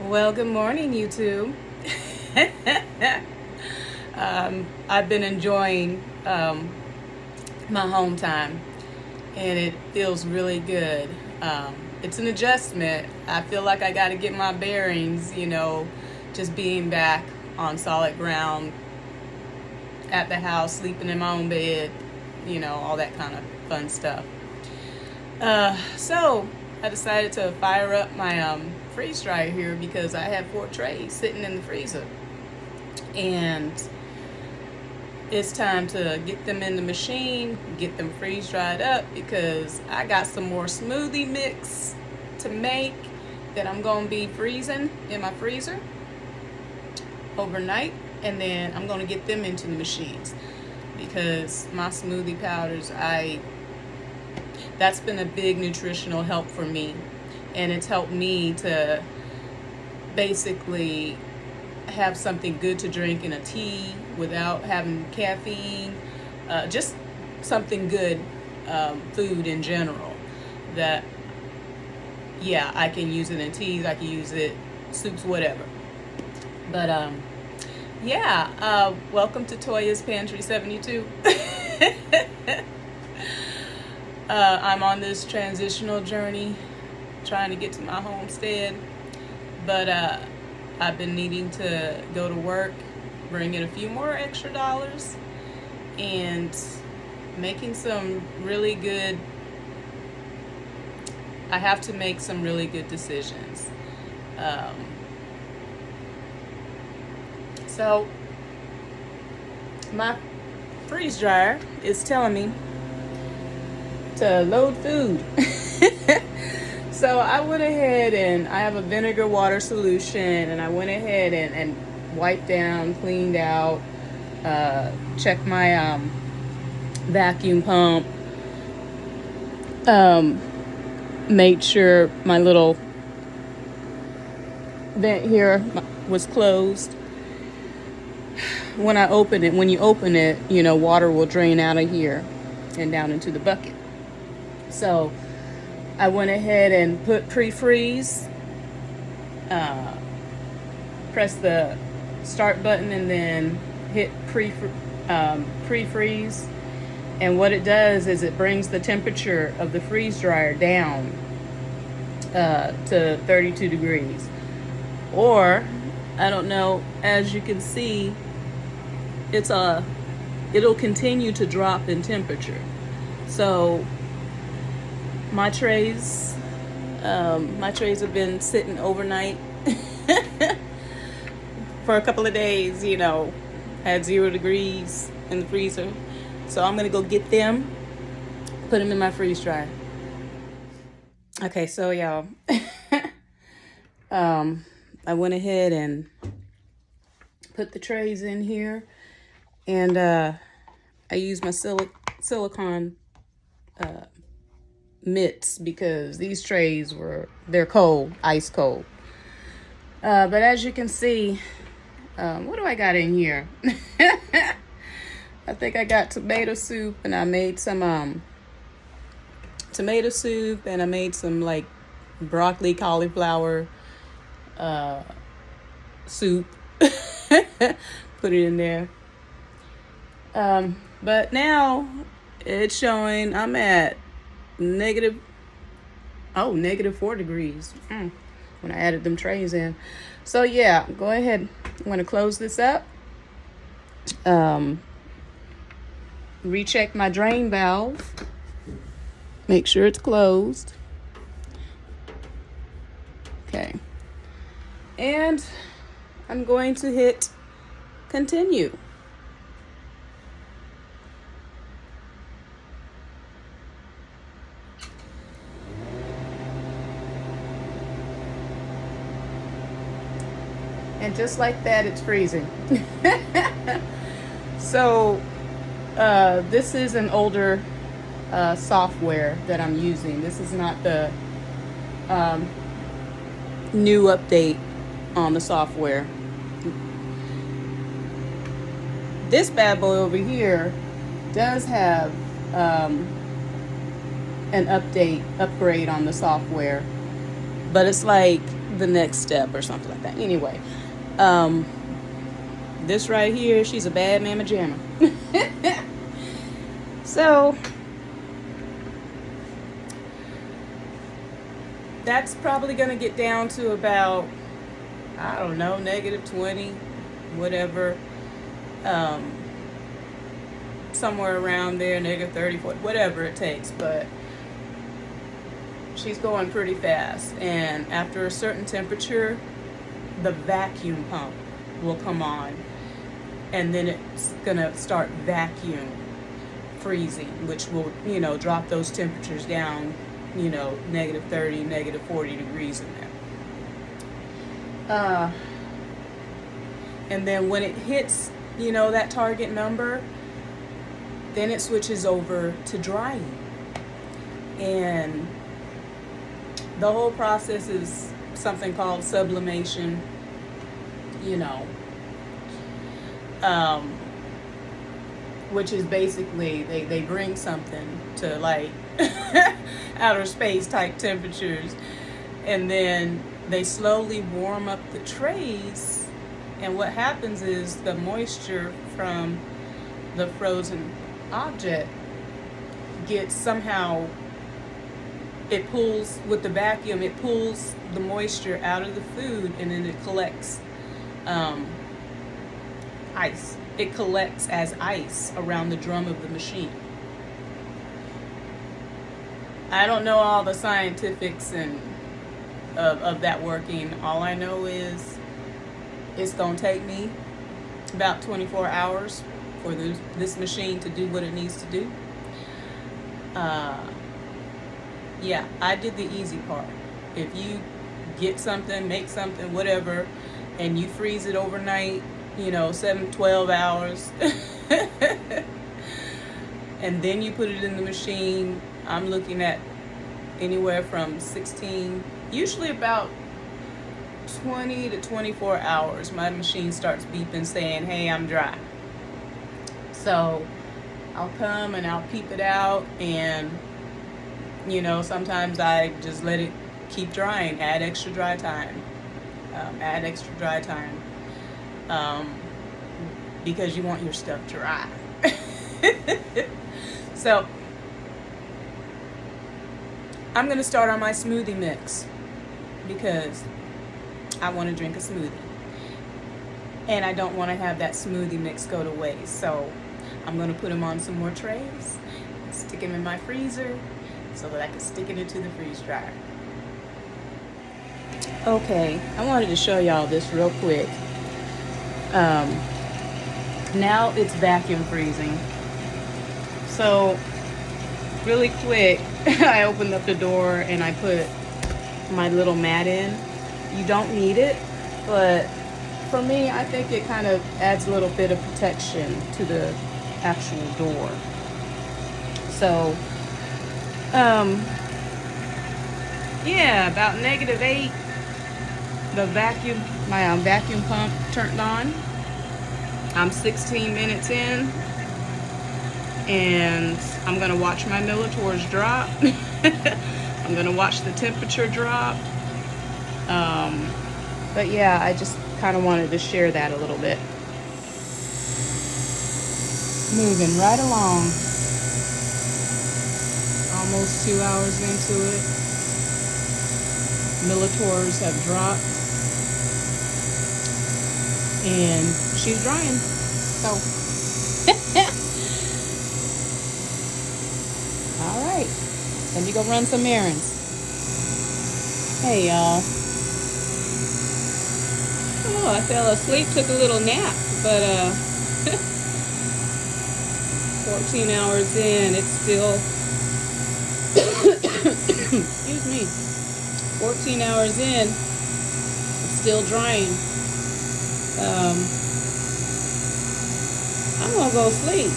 Well, good morning, YouTube. I've been enjoying my home time, and it feels really good. It's an adjustment. I feel like I got to get my bearings, just being back on solid ground at the house, sleeping in my own bed, all that kind of fun stuff. So I decided to fire up my freeze dryer here because I have 4 trays sitting in the freezer, and it's time to get them in the machine, get them freeze dried up, because I got some more smoothie mix to make that I'm gonna be freezing in my freezer overnight, and then I'm gonna get them into the machines because my smoothie powders, that's been a big nutritional help for me, and it's helped me to basically have something good to drink in a tea without having caffeine, just something good, food in general, that I can use it in teas, I can use it soups, whatever. But welcome to Toya's Pantry 72. I'm on this transitional journey trying to get to my homestead, but I've been needing to go to work, bring in a few more extra dollars, and making some really good, I have to make some really good decisions. So my freeze dryer is telling me to load food. So I went ahead and I have a vinegar water solution, and I went ahead and wiped down, cleaned out, checked my vacuum pump, made sure my little vent here was closed. When you open it, water will drain out of here and down into the bucket. So I went ahead and put pre-freeze, press the start button, and then hit pre-freeze. And what it does is it brings the temperature of the freeze dryer down to 32 degrees. Or, I don't know, as you can see, it'll continue to drop in temperature. So my trays have been sitting overnight for a couple of days, at 0 degrees in the freezer. So I'm gonna go get them, put them in my freeze dryer. Okay, so y'all, I went ahead and put the trays in here, and I used my silicone mitts because these trays they're cold, ice cold. But as you can see, what do I got in here? I think I got tomato soup, and I made some tomato soup, and I made some like broccoli cauliflower soup. Put it in there. But now it's showing I'm at -4 degrees when I added them trays in. So yeah, go ahead. I'm going to close this up. Recheck my drain valve. Make sure it's closed. Okay. And I'm going to hit continue. And just like that, it's freezing. So this is an older software that I'm using. This is not the new update on the software. This bad boy over here does have an upgrade on the software, but it's like the next step or something like that. Anyway, this right here, she's a bad mamma jamma. So that's probably going to get down to about, I don't know, -20, whatever. Somewhere around there, -30, 40, whatever it takes. But she's going pretty fast. And after a certain temperature, the vacuum pump will come on. And then it's going to start vacuum freezing, which will, drop those temperatures down, -30, -40 degrees in there. And then when it hits, that target number, then it switches over to drying. And the whole process is something called sublimation, which is basically they bring something to like outer space type temperatures, and then they slowly warm up the trays, and what happens is the moisture from the frozen object gets somehow, it pulls with the vacuum, it pulls the moisture out of the food, and then it collects ice. It collects as ice around the drum of the machine. I don't know all the scientifics and of that working. All I know is it's going to take me about 24 hours for this machine to do what it needs to do. Yeah, I did the easy part. If you get something, make something, whatever, and you freeze it overnight, 12 hours, and then you put it in the machine, I'm looking at anywhere from 16, usually about 20 to 24 hours, my machine starts beeping saying, hey, I'm dry. So I'll come and I'll peep it out, and sometimes I just let it keep drying, add extra dry time, because you want your stuff dry. So I'm going to start on my smoothie mix because I want to drink a smoothie, and I don't want to have that smoothie mix go to waste. So I'm going to put them on some more trays, stick them in my freezer so that I can stick it into the freeze dryer. Okay, I wanted to show y'all this real quick. Now it's vacuum freezing. So really quick, I opened up the door and I put my little mat in. You don't need it, but for me, I think it kind of adds a little bit of protection to the actual door. So, yeah, about -8, my vacuum pump turned on. I'm 16 minutes in, and I'm gonna watch my milliliters drop. I'm gonna watch the temperature drop. But yeah, I just kind of wanted to share that a little bit. Moving right along. Almost 2 hours into it. Milliliters have dropped. And she's drying. So, all right. Let me go run some errands. Hey, y'all. Oh, I fell asleep, took a little nap, but 14 hours in, it's still, excuse me, 14 hours in, it's still drying. I'm gonna go sleep.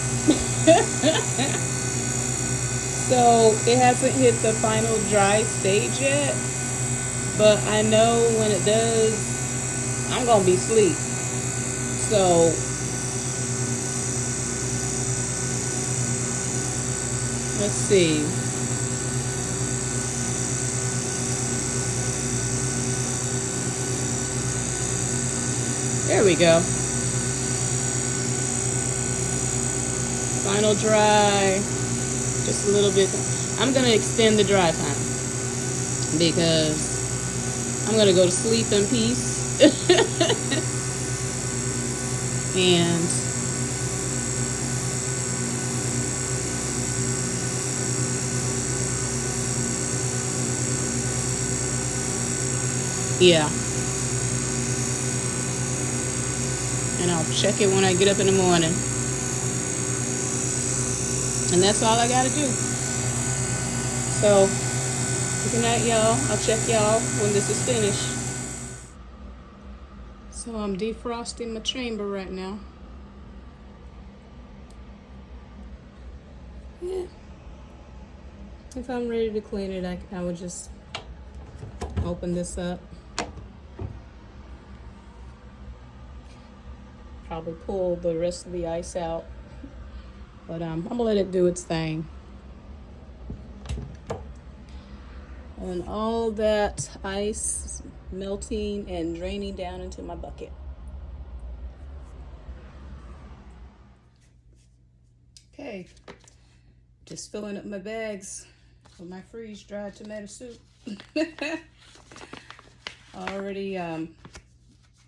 So it hasn't hit the final dry stage yet, but I know when it does, I'm gonna be asleep. So let's see. There we go. Final dry. Just a little bit. I'm going to extend the dry time because I'm going to go to sleep in peace. And yeah. And I'll check it when I get up in the morning. And that's all I got to do. So, good night, y'all. I'll check y'all when this is finished. So I'm defrosting my chamber right now. Yeah. If I'm ready to clean it, I would just open this up. Probably pull the rest of the ice out. But I'm gonna let it do its thing. And all that ice melting and draining down into my bucket. Okay, just filling up my bags with my freeze-dried tomato soup. Already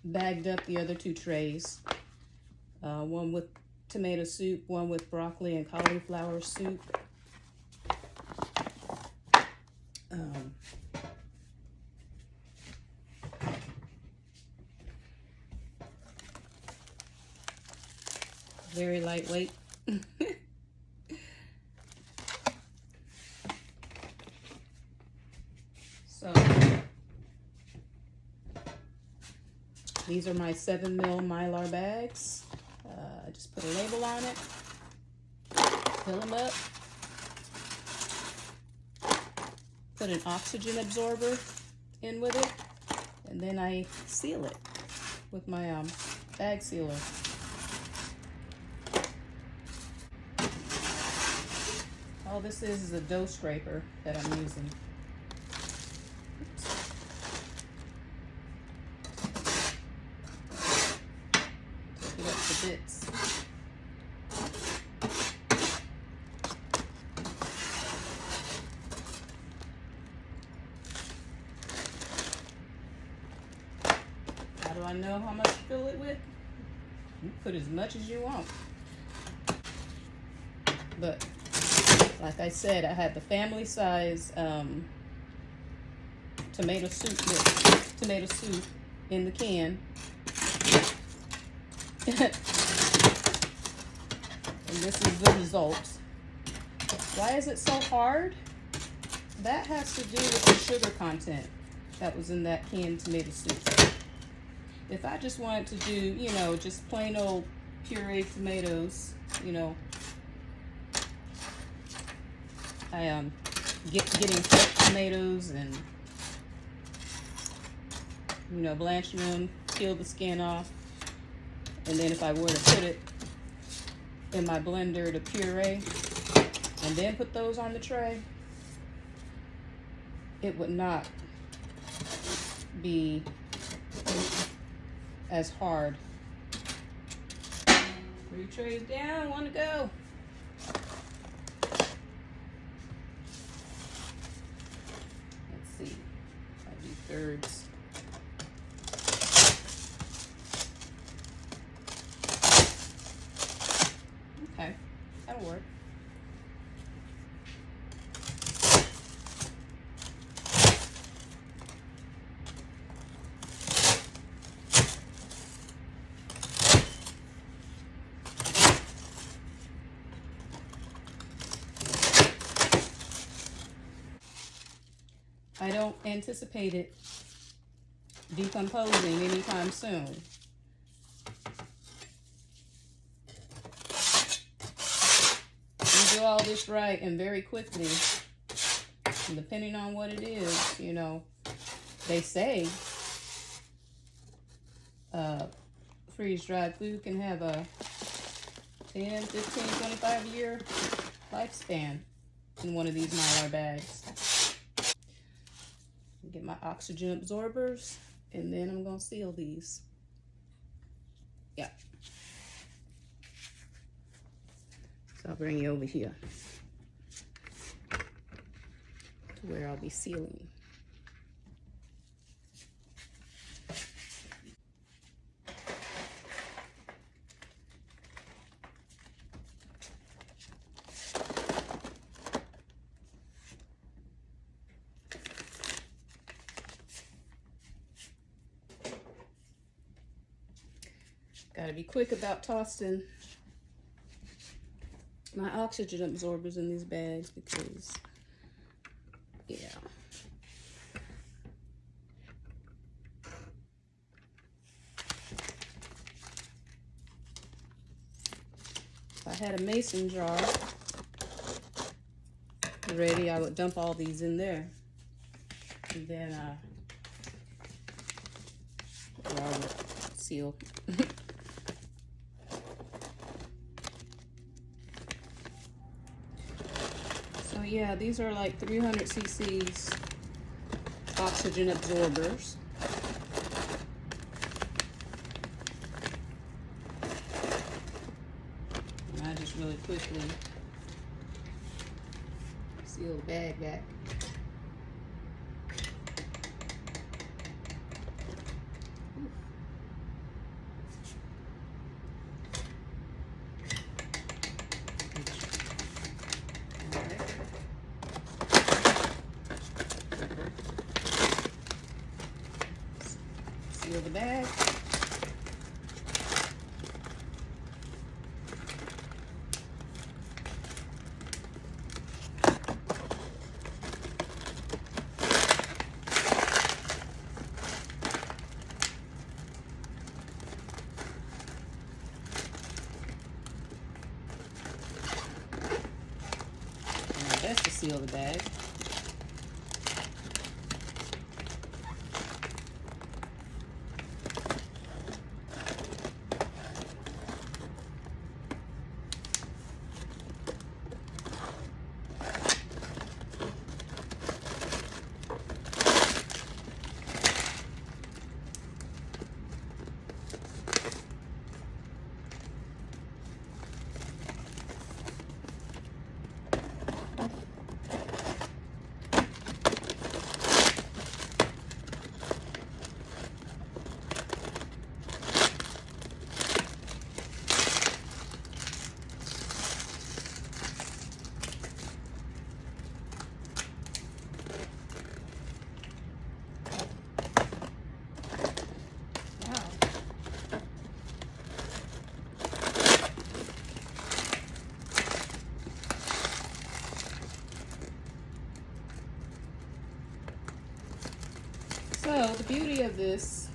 bagged up the other 2 trays. One with tomato soup, one with broccoli and cauliflower soup. Very lightweight. So these are my 7mm Mylar bags. I just put a label on it, fill them up, put an oxygen absorber in with it, and then I seal it with my bag sealer. All this is a dough scraper that I'm using. Oops. Take it up to bits. How do I know how much to fill it with? You put as much as you want. But like I said, I had the family size tomato soup in the can. And this is the result. Why is it so hard? That has to do with the sugar content that was in that canned tomato soup. If I just wanted to do, you know, just plain old pureed tomatoes, you know, I getting fresh tomatoes and, you know, blanching them, peel the skin off, and then if I were to put it in my blender to puree and then put those on the tray, it would not be as hard. 3 trays down, 1 to go. Let's see, I'll do thirds. Okay, that'll work. I don't anticipate it decomposing anytime soon. You do all this right and very quickly, and depending on what it is, you know, they say freeze-dried food can have a 10, 15, 25-year lifespan in one of these Mylar bags. Get my oxygen absorbers, and then I'm going to seal these. Yeah. So I'll bring you over here to where I'll be sealing. Gotta be quick about tossing my oxygen absorbers in these bags because, yeah. If I had a mason jar ready, I would dump all these in there. And then, I would seal. So yeah, these are like 300 cc's oxygen absorbers. And I just really quickly seal the bag back. Seal the bag. And that's to seal the bag. So the beauty of this,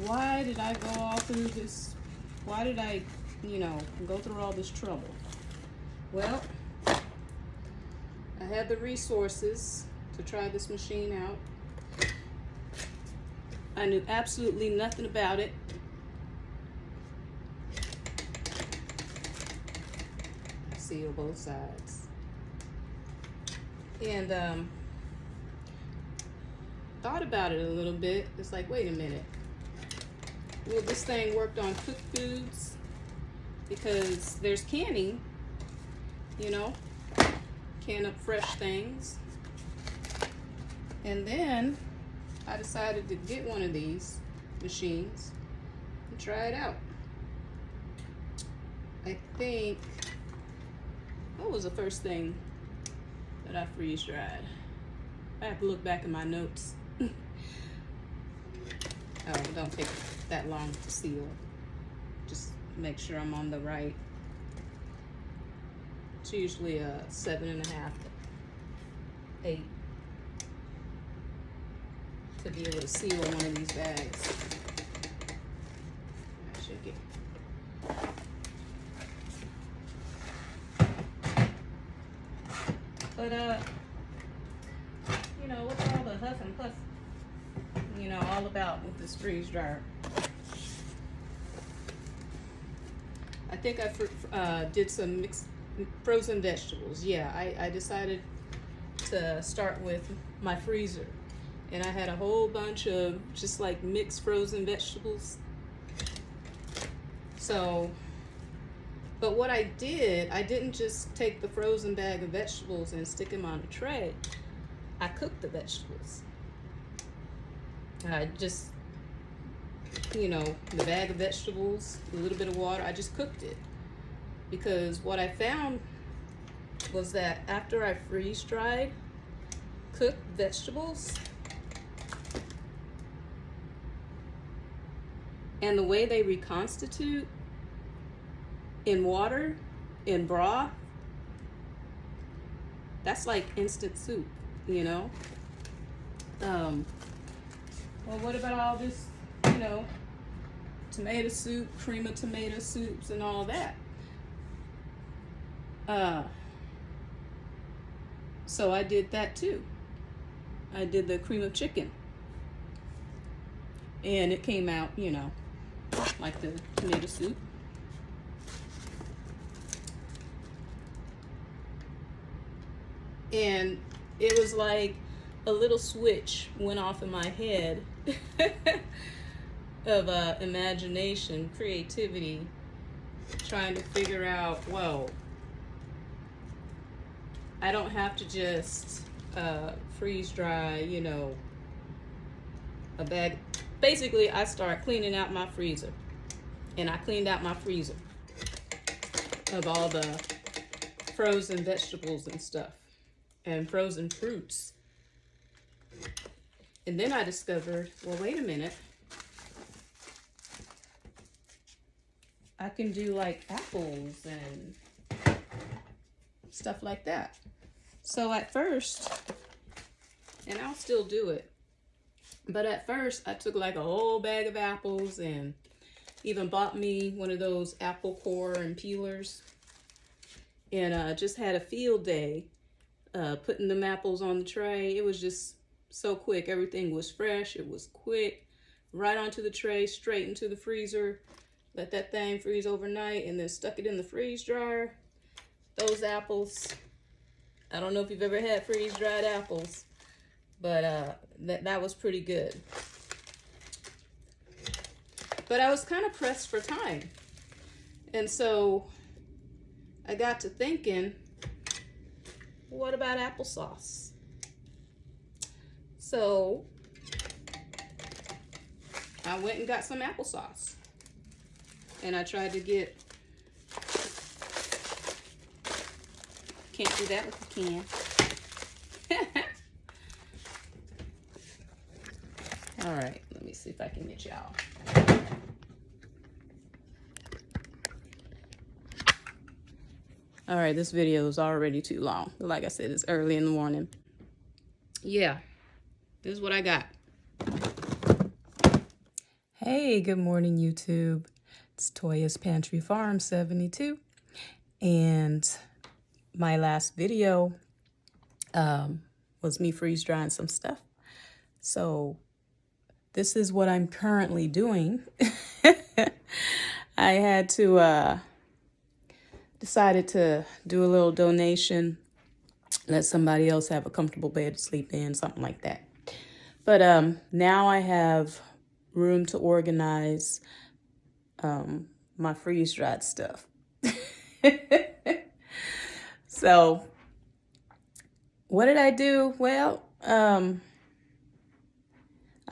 why did I go all through this? Why did I, go through all this trouble? Well, I had the resources to try this machine out. I knew absolutely nothing about it. Seal both sides. And thought about it a little bit. It's like, wait a minute. Will this thing work on cooked foods? Because there's canning, can up fresh things. And then I decided to get one of these machines and try it out. I think, what was the first thing that I freeze dried? I have to look back in my notes. Oh, it don't take that long to seal. Just make sure I'm on the right. It's usually a 7.5 to 8 to be able to seal one of these bags. I should get. But what's all the huff and puff, all about with this freeze dryer? I think I did some mixed frozen vegetables. Yeah, I decided to start with my freezer. And I had a whole bunch of just like mixed frozen vegetables. So, but what I didn't just take the frozen bag of vegetables and stick them on a tray. I cooked the vegetables. I just, the bag of vegetables, a little bit of water, I just cooked it. Because what I found was that after I freeze dried cooked vegetables, and the way they reconstitute in water, in broth, that's like instant soup, Well, what about all this, tomato soup, cream of tomato soups, and all that? So I did that too. I did the cream of chicken. And it came out, like the tomato soup. And it was like a little switch went off in my head of imagination, creativity, trying to figure out, whoa, I don't have to just freeze dry, a bag. Basically, I start cleaning out my freezer. And I cleaned out my freezer of all the frozen vegetables and stuff. And frozen fruits. And then I discovered, well, wait a minute. I can do like apples and stuff like that. So at first, and I'll still do it, but at first I took like a whole bag of apples and even bought me one of those apple core and peelers, and just had a field day putting them apples on the tray. It was just so quick. Everything was fresh. It was quick. Right onto the tray, straight into the freezer. Let that thing freeze overnight, and then stuck it in the freeze dryer. Those apples, I don't know if you've ever had freeze-dried apples, but that was pretty good. But I was kind of pressed for time. And so I got to thinking, what about applesauce? So I went and got some applesauce. And I tried to get, can't do that with the can. All right, let me see if I can get y'all. All right, this video is already too long. Like I said, it's early in the morning. Yeah, this is what I got. Hey, good morning, YouTube. It's Toya's Pantry Farm 72. And my last video was me freeze drying some stuff. So this is what I'm currently doing. I had to decided to do a little donation, let somebody else have a comfortable bed to sleep in, something like that. But now I have room to organize my freeze-dried stuff. So what did I do? Well, I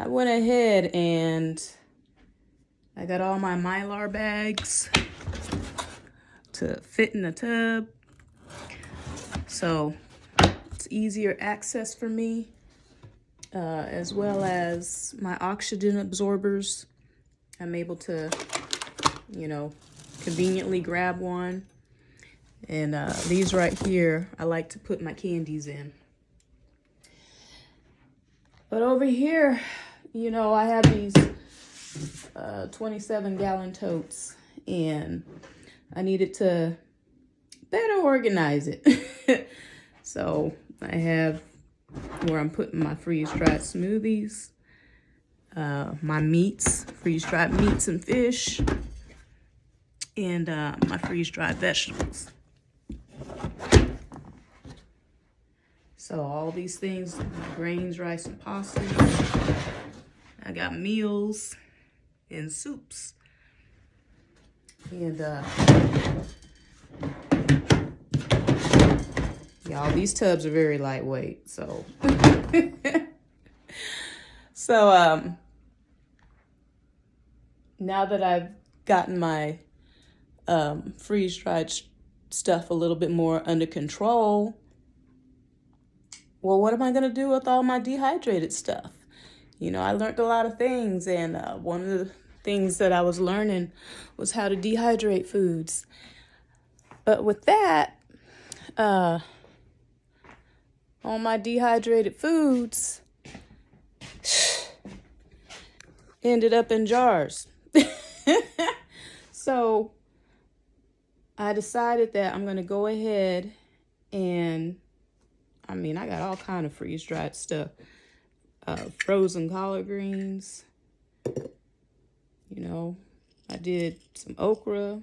went ahead and I got all my Mylar bags to fit in the tub. So it's easier access for me, as well as my oxygen absorbers. I'm able to, conveniently grab one. And these right here, I like to put my candies in. But over here, I have these 27-gallon totes, and I needed to better organize it. So I have where I'm putting my freeze-dried smoothies, my meats, freeze-dried meats and fish, and my freeze-dried vegetables. So all these things, grains, rice, and pasta. I got meals and soups. And y'all, these tubs are very lightweight, so so now that I've gotten my freeze-dried stuff a little bit more under control, well, what am I going to do with all my dehydrated stuff? You know, I learned a lot of things, and one of the things that I was learning was how to dehydrate foods. But with that, all my dehydrated foods ended up in jars. So I decided that I'm going to go ahead and, I mean, I got all kind of freeze-dried stuff. Frozen collard greens. You know, I did some okra,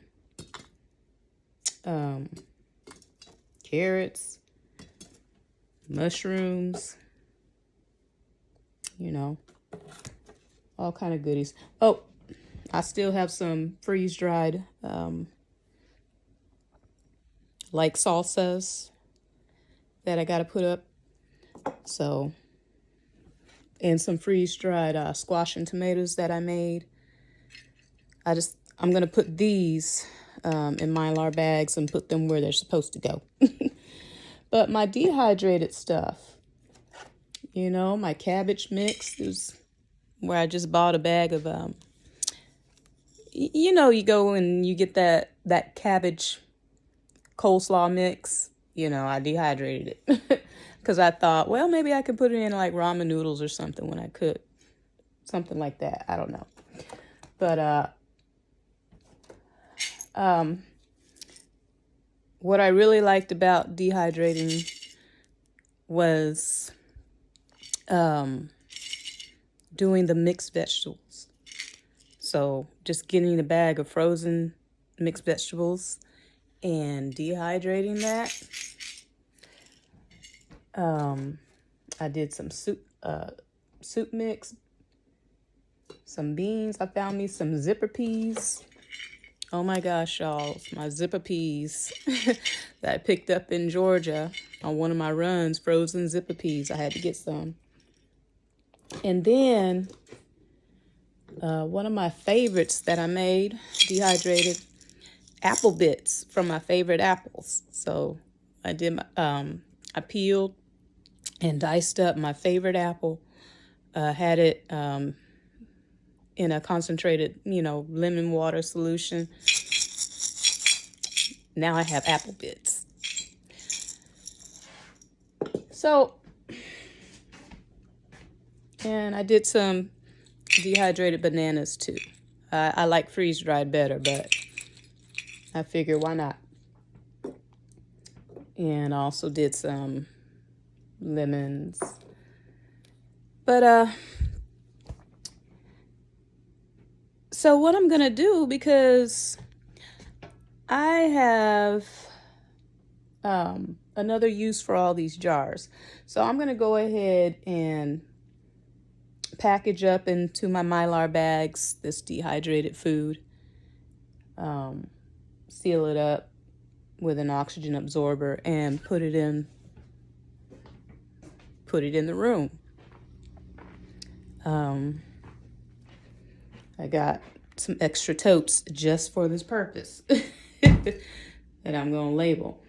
carrots, mushrooms, you know, all kind of goodies. Oh, I still have some freeze-dried, like salsas that I got to put up. So, and some freeze-dried squash and tomatoes that I made. I'm going to put these in Mylar bags and put them where they're supposed to go. But my dehydrated stuff, you know, my cabbage mix is where I just bought a bag of, you know, you go and you get that cabbage coleslaw mix. You know, I dehydrated it because I thought, well, maybe I could put it in like ramen noodles or something when I could. Something like that. I don't know. But what I really liked about dehydrating was doing the mixed vegetables. So just getting a bag of frozen mixed vegetables and dehydrating that. I did some soup mix, some beans. I found me some zipper peas. Oh my gosh, y'all, my zipper peas that I picked up in Georgia on one of my runs, frozen zipper peas. I had to get some. And then one of my favorites that I made, dehydrated apple bits from my favorite apples. So I did I peeled and diced up my favorite apple, had it in a concentrated, you know, lemon water solution. Now I have apple bits. So, and I did some dehydrated bananas too. I like freeze-dried better, but I figure why not? And I also did some lemons. But so what I'm gonna do, because I have another use for all these jars, so I'm gonna go ahead and package up into my Mylar bags this dehydrated food, seal it up with an oxygen absorber, and put it in the room. I got some extra totes just for this purpose that I'm going to label.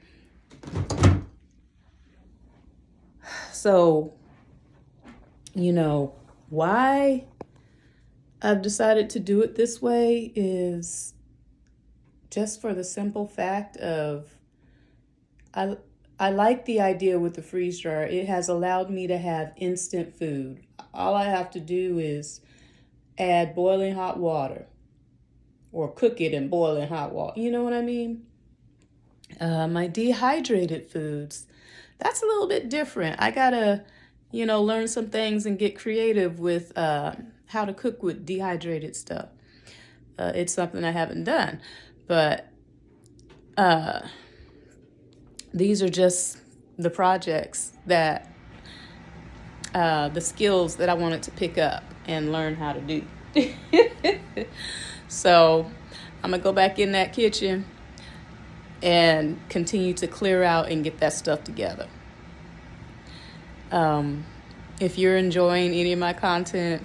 So, you know, why I've decided to do it this way is just for the simple fact of I like the idea with the freeze dryer. It has allowed me to have instant food. All I have to do is add boiling hot water or cook it in boiling hot water. You know what I mean? My dehydrated foods, that's a little bit different. I gotta, you know, learn some things and get creative with how to cook with dehydrated stuff. It's something I haven't done, but these are just the projects that, the skills that I wanted to pick up and learn how to do. So I'm going to go back in that kitchen and continue to clear out and get that stuff together. If you're enjoying any of my content,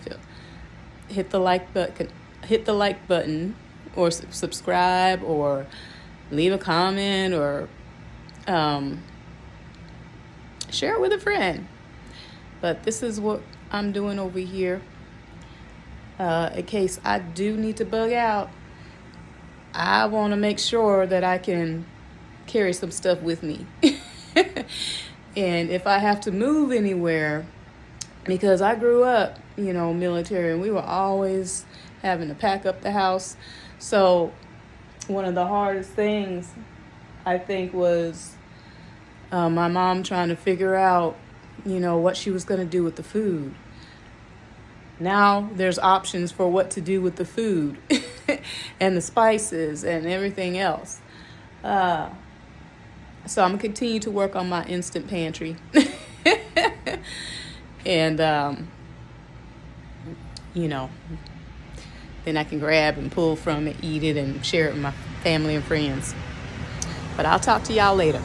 hit the like button, or subscribe, or leave a comment, or share it with a friend. But this is what I'm doing over here. In case I do need to bug out, I want to make sure that I can carry some stuff with me. And if I have to move anywhere, because I grew up, military, and we were always having to pack up the house. So one of the hardest things, I think, was my mom trying to figure out, what she was going to do with the food. Now there's options for what to do with the food and the spices and everything else. So I'm going to continue to work on my instant pantry. And, then I can grab and pull from it, eat it, and share it with my family and friends. But I'll talk to y'all later.